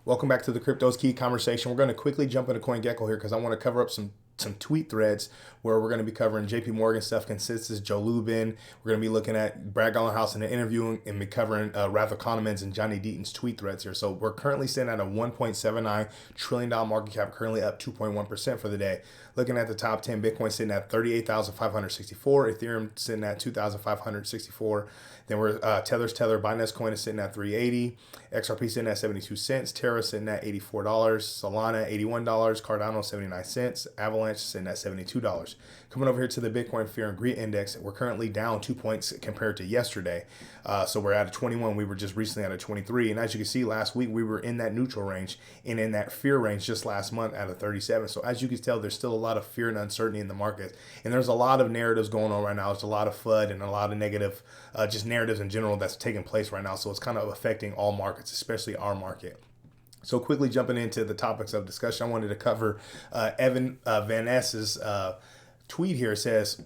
Welcome back to the Crypto's Key conversation. We're going to quickly jump into CoinGecko here because I want to cover up some tweet threads where we're going to be covering JP Morgan stuff, Consensys, Joe Lubin. We're going to be looking at Brad Garlinghouse in the interview and be covering Rafa Kahneman's and Johnny Deaton's tweet threads here. So we're currently sitting at a $1.79 trillion market cap, currently up 2.1% for the day. Looking at the top 10, Bitcoin sitting at 38,564, Ethereum sitting at 2,564. Then we're Tether's Tether, Binance Coin is sitting at 380, XRP sitting at 72 cents, Terra sitting at $84, Solana $81, Cardano 79 cents, Avalanche sitting at $72. Coming over here to the Bitcoin Fear and Greed Index, we're currently down 2 points compared to yesterday. So we're at a 21. We were just recently at a 23. And as you can see, last week we were in that neutral range and in that fear range just last month at a 37. So as you can tell, there's still a lot of fear and uncertainty in the market. And there's a lot of narratives going on right now. There's a lot of FUD and a lot of negative just narratives in general that's taking place right now. So it's kind of affecting all markets, especially our market. So quickly jumping into the topics of discussion, I wanted to cover Evan Van Ness's tweet here. It says,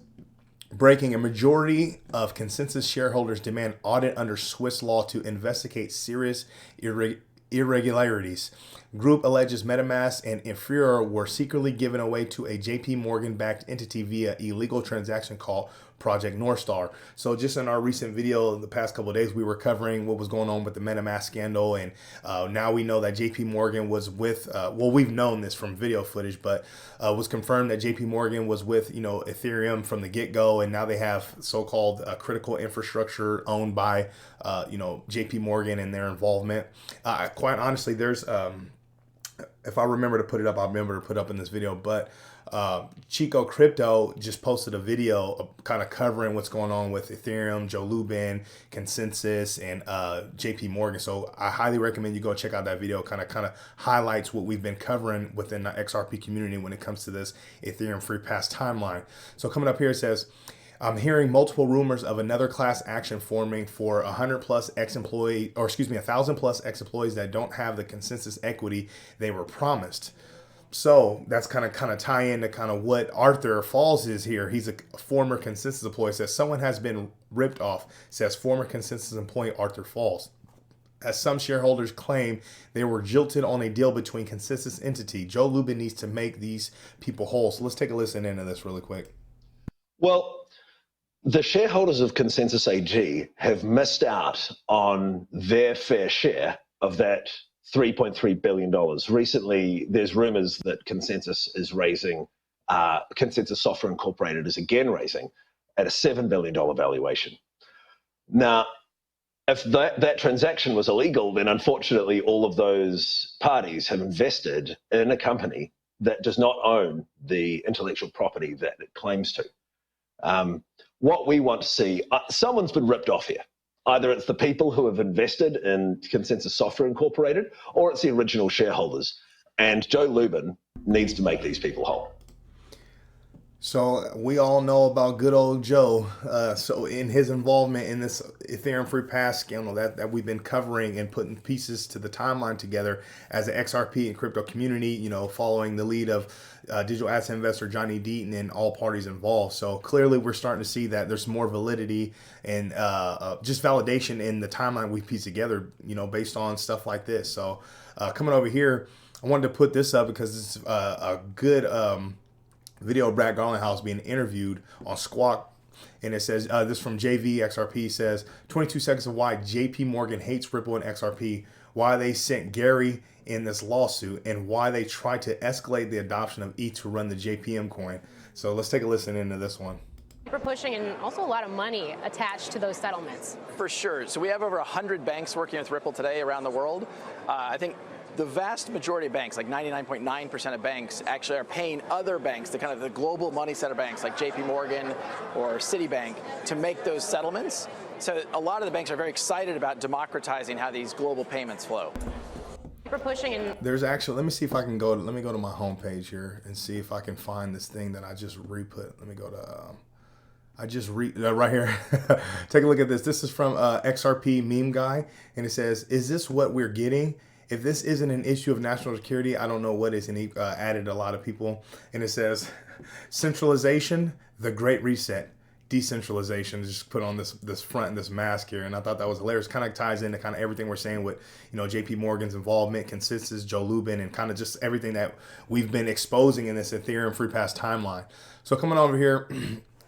breaking: a majority of Consensys shareholders demand audit under Swiss law to investigate serious irregularities. Group alleges MetaMask and Infura were secretly given away to a JP Morgan-backed entity via illegal transaction called Project North Star. So just in our recent video the past couple of days, we were covering what was going on with the MetaMask scandal. And now we know that JP Morgan was with, well, we've known this from video footage, but was confirmed that JP Morgan was with, Ethereum from the get-go. And now they have so-called critical infrastructure owned by, JP Morgan and their involvement. Quite honestly, there's, if I remember to put it up, I'll remember to put up in this video, but Chico Crypto just posted a video kind of covering what's going on with Ethereum, Joe Lubin, Consensys, and JP Morgan. So I highly recommend you go check out that video. Kind of highlights what we've been covering within the XRP community when it comes to this Ethereum free pass timeline. So coming up here, it says, I'm hearing multiple rumors of another class action forming for 1,000 plus ex-employees that don't have the Consensys equity they were promised. So that's kind of tie into kind of what Arthur Falls is here. He's a former Consensys employee. Says someone has been ripped off. Says former Consensys employee Arthur Falls. As some shareholders claim they were jilted on a deal between Consensys entity. Joe Lubin needs to make these people whole. So let's take a listen into this really quick. Well, the shareholders of Consensys AG have missed out on their fair share of that $3.3 billion. Recently, there's rumors that Consensys is raising, Consensys Software Incorporated is again raising at a $7 billion valuation. Now, if that transaction was illegal, then unfortunately all of those parties have invested in a company that does not own the intellectual property that it claims to. What we want to see, someone's been ripped off here. Either it's the people who have invested in Consensys Software Incorporated, or it's the original shareholders. And Joe Lubin needs to make these people whole. So we all know about good old Joe. So in his involvement in this Ethereum free pass scandal that we've been covering and putting pieces to the timeline together as an XRP and crypto community, following the lead of digital asset investor Johnny Deaton and all parties involved. So clearly we're starting to see that there's more validity and just validation in the timeline we pieced together, based on stuff like this. So coming over here, I wanted to put this up because it's a good video of Brad Garlinghouse being interviewed on Squawk. And it says, this from JV XRP says, 22 seconds of why JP Morgan hates Ripple and XRP, why they sent Gary in this lawsuit, and why they tried to escalate the adoption of ETH to run the JPM coin. So let's take a listen into this one. We're pushing, and also a lot of money attached to those settlements. For sure. So we have over 100 banks working with Ripple today around the world. I think the vast majority of banks, like 99.9% of banks, actually are paying other banks, the global money center banks like JP Morgan or Citibank, to make those settlements. So a lot of the banks are very excited about democratizing how these global payments flow. We're pushing, and there's actually, let me see if I can go to my homepage here and see if I can find this thing that I just re-put. Let me go to right here. Take a look at this. This is from XRP meme guy, and it says, is this what we're getting? If this isn't an issue of national security, I don't know what is. And he added a lot of people. And it says, centralization, the great reset, decentralization, just put on this front and this mask here, and I thought that was hilarious. Kind of ties into kind of everything we're saying with, you know, J.P. Morgan's involvement, Consensys, Joe Lubin, and kind of just everything that we've been exposing in this Ethereum free pass timeline. So coming over here,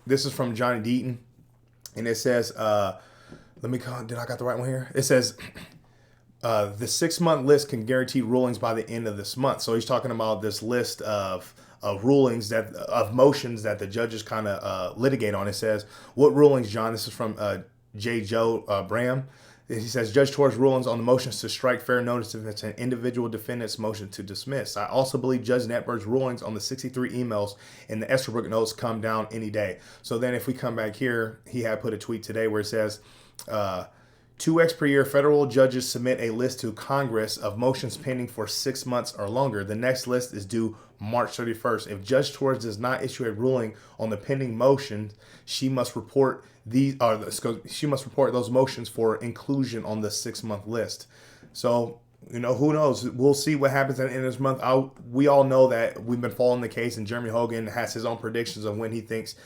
this is from Johnny Deaton, and it says, did I got the right one here? It says, the 6-month list can guarantee rulings by the end of this month. So he's talking about this list of rulings of motions that the judges kind of litigate on. It says, what rulings, John? This is from J. Joe Bram. He says, Judge Torres' rulings on the motions to strike fair notice if it's an individual defendant's motion to dismiss. I also believe Judge Netberg's rulings on the 63 emails in the Estabrook notes come down any day. So then if we come back here, he had put a tweet today where it says, 2x per year, federal judges submit a list to Congress of motions pending for 6 months or longer. The next list is due March 31st. If Judge Torres does not issue a ruling on the pending motion, she must report those motions for inclusion on the 6-month list. So, you know, who knows? We'll see what happens at the end of this month. We all know that we've been following the case, and Jeremy Hogan has his own predictions of when he thinks,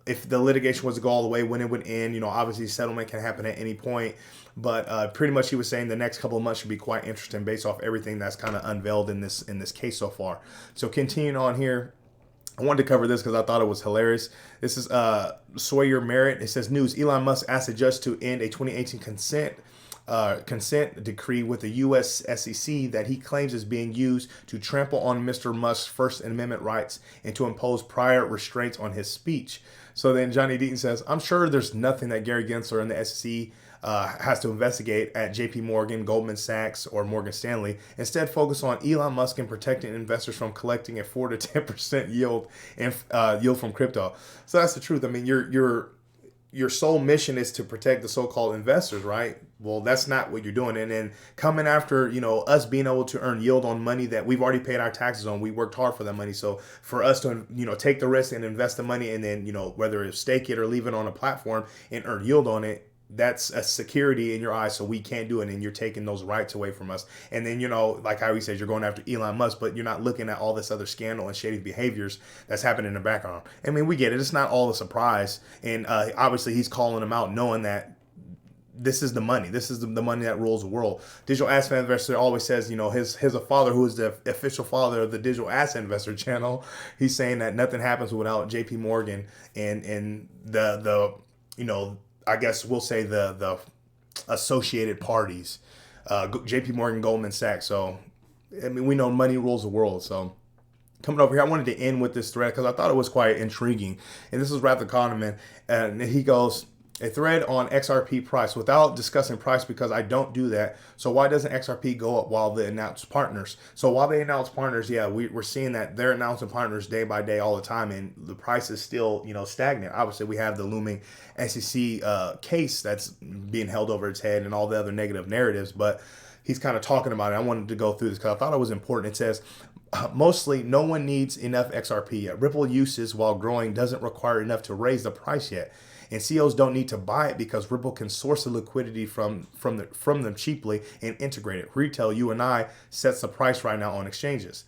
if the litigation was to go all the way, when it would end. You know, obviously settlement can happen at any point, but pretty much he was saying the next couple of months should be quite interesting based off everything that's kind of unveiled in this case so far. So continuing on here, I wanted to cover this because I thought it was hilarious. This is Sawyer Merritt. It says, news: Elon Musk asked a judge to end a 2018 consent decree with the U.S. SEC that he claims is being used to trample on Mr. Musk's First Amendment rights and to impose prior restraints on his speech. So then Johnny Deaton says, I'm sure there's nothing that Gary Gensler and the SEC has to investigate at JP Morgan, Goldman Sachs, or Morgan Stanley. Instead, focus on Elon Musk and protecting investors from collecting a 4 to 10% yield from crypto. So that's the truth. I mean, your sole mission is to protect the so-called investors, right? Well, that's not what you're doing. And then coming after, you know, us being able to earn yield on money that we've already paid our taxes on. We worked hard for that money. So for us to, you know, take the risk and invest the money and then, you know, whether it's stake it or leave it on a platform and earn yield on it, that's a security in your eyes, so we can't do it, and you're taking those rights away from us. And then, you know, like how he says, you're going after Elon Musk, but you're not looking at all this other scandal and shady behaviors that's happening in the background. I mean, we get it. It's not all a surprise. And obviously he's calling them out knowing that this is the money. This is the money that rules the world. Digital Asset Investor always says, you know, his father, who is the official father of the Digital Asset Investor channel, he's saying that nothing happens without JP Morgan and the you know, I guess we'll say the associated parties, JP Morgan, Goldman Sachs. So, I mean, we know money rules the world. So coming over here, I wanted to end with this thread because I thought it was quite intriguing. And this is Wrath Economan. And he goes, a thread on XRP price without discussing price because I don't do that. So why doesn't XRP go up while they announce partners? So while they announce partners, yeah, we're seeing that they're announcing partners day by day all the time, and the price is still, you know, stagnant. Obviously, we have the looming SEC case that's being held over its head and all the other negative narratives, but he's kind of talking about it. I wanted to go through this because I thought it was important. It says, mostly, no one needs enough XRP yet. Ripple uses while growing doesn't require enough to raise the price yet. And CEOs don't need to buy it because Ripple can source the liquidity from them cheaply and integrate it. Retail, you and I, sets the price right now on exchanges.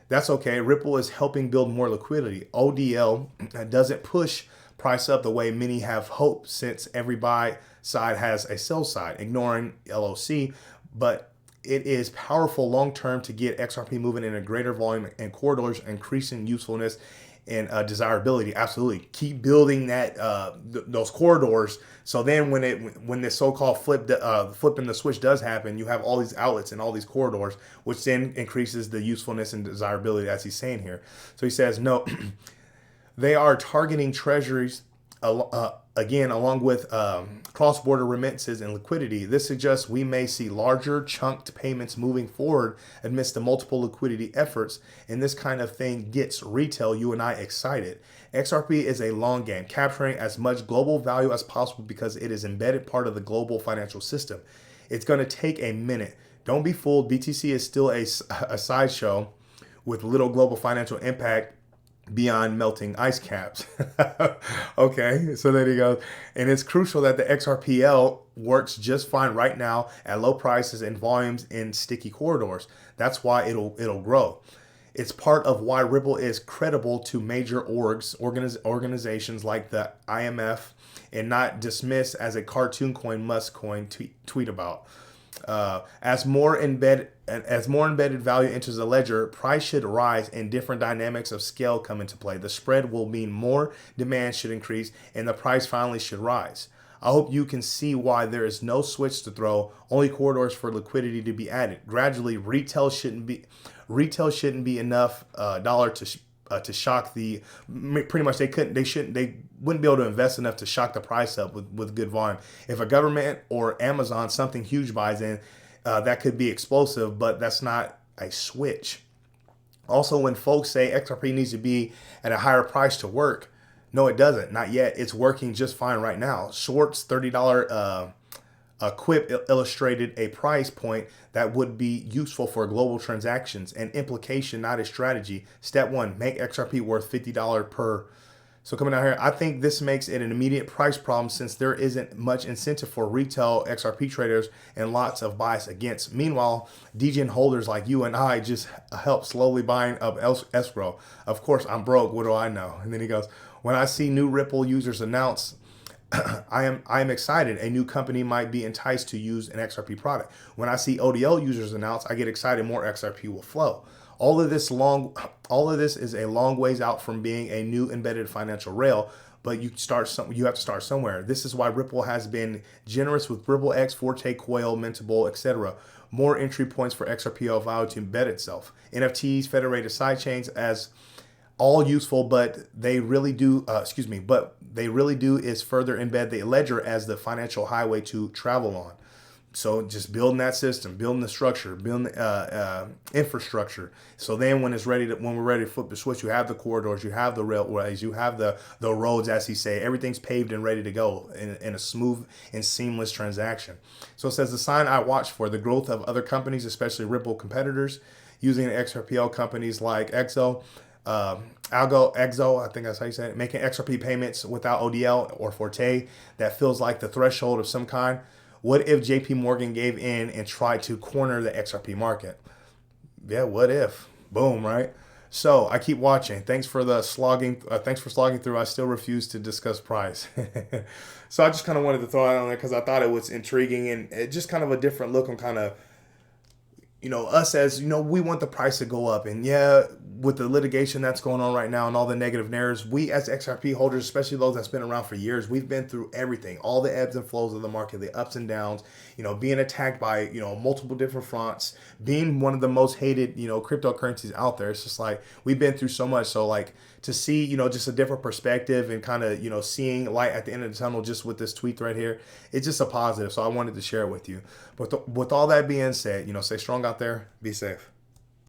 That's okay. Ripple is helping build more liquidity. ODL doesn't push price up the way many have hoped, since every buy side has a sell side, ignoring LOC. But it is powerful long-term to get XRP moving in a greater volume and corridors, increasing usefulness and desirability. Absolutely, keep building that those corridors. So then, when this so-called flipping the switch does happen, you have all these outlets and all these corridors, which then increases the usefulness and desirability, as he's saying here. So he says, no, they are targeting treasuries again, along with cross-border remittances and liquidity. This suggests we may see larger chunked payments moving forward amidst the multiple liquidity efforts, and this kind of thing gets retail, you and I, excited. XRP is a long game, capturing as much global value as possible because it is embedded part of the global financial system. It's going to take a minute. Don't be fooled. BTC is still a sideshow with little global financial impact beyond melting ice caps. Okay, so there you go. And it's crucial that the XRPL works just fine right now at low prices and volumes in sticky corridors. That's why it'll grow. It's part of why Ripple is credible to major organizations like the IMF, and not dismissed as a cartoon coin Musk coin tweet about. As more embedded value enters the ledger, price should rise and different dynamics of scale come into play. The spread will mean more demand should increase and the price finally should rise. I hope you can see why there is no switch to throw, only corridors for liquidity to be added. Gradually, retail shouldn't be enough dollar to shock the, pretty much they wouldn't be able to invest enough to shock the price up with good volume. If a government or Amazon, something huge buys in, that could be explosive, but that's not a switch. Also, when folks say XRP needs to be at a higher price to work, no, it doesn't. Not yet. It's working just fine right now. Short's $30 quip illustrated a price point that would be useful for global transactions. An implication, not a strategy. Step 1, make XRP worth $50 per. So coming out here, I think this makes it an immediate price problem since there isn't much incentive for retail XRP traders and lots of bias against. Meanwhile, DGen holders like you and I just help slowly buying up escrow. Of course, I'm broke. What do I know? And then he goes, when I see new Ripple users announce, I am excited. A new company might be enticed to use an XRP product. When I see ODL users announce, I get excited. More XRP will flow. All of this is a long ways out from being a new embedded financial rail, but you have to start somewhere. This is why Ripple has been generous with Ripple X, Forte, Coil, Mintable, etc. More entry points for XRP value to embed itself. NFTs, federated sidechains, as all useful, but they really do is further embed the ledger as the financial highway to travel on. So just building that system, building the structure, building infrastructure. So then when we're ready to flip the switch, you have the corridors, you have the railways, you have the roads, as he say, everything's paved and ready to go in a smooth and seamless transaction. So it says the sign I watch for the growth of other companies, especially Ripple competitors, using XRPL companies like Exo, Exo, I think that's how you say it, making XRP payments without ODL or Forte. That feels like the threshold of some kind. What if JP Morgan gave in and tried to corner the XRP market? Yeah, what if? Boom, right? So I keep watching. Thanks for slogging through. I still refuse to discuss price. So I just kind of wanted to throw it on there because I thought it was intriguing and it just kind of a different look on kind of, us as, we want the price to go up. And yeah, with the litigation that's going on right now and all the negative narratives, we as XRP holders, especially those that's been around for years, we've been through everything, all the ebbs and flows of the market, the ups and downs, being attacked by, multiple different fronts, being one of the most hated, cryptocurrencies out there. It's just like, we've been through so much. So like to see, just a different perspective and kind of, seeing light at the end of the tunnel just with this tweet right here, it's just a positive. So I wanted to share it with you. But with all that being said, stay strong out there, be safe.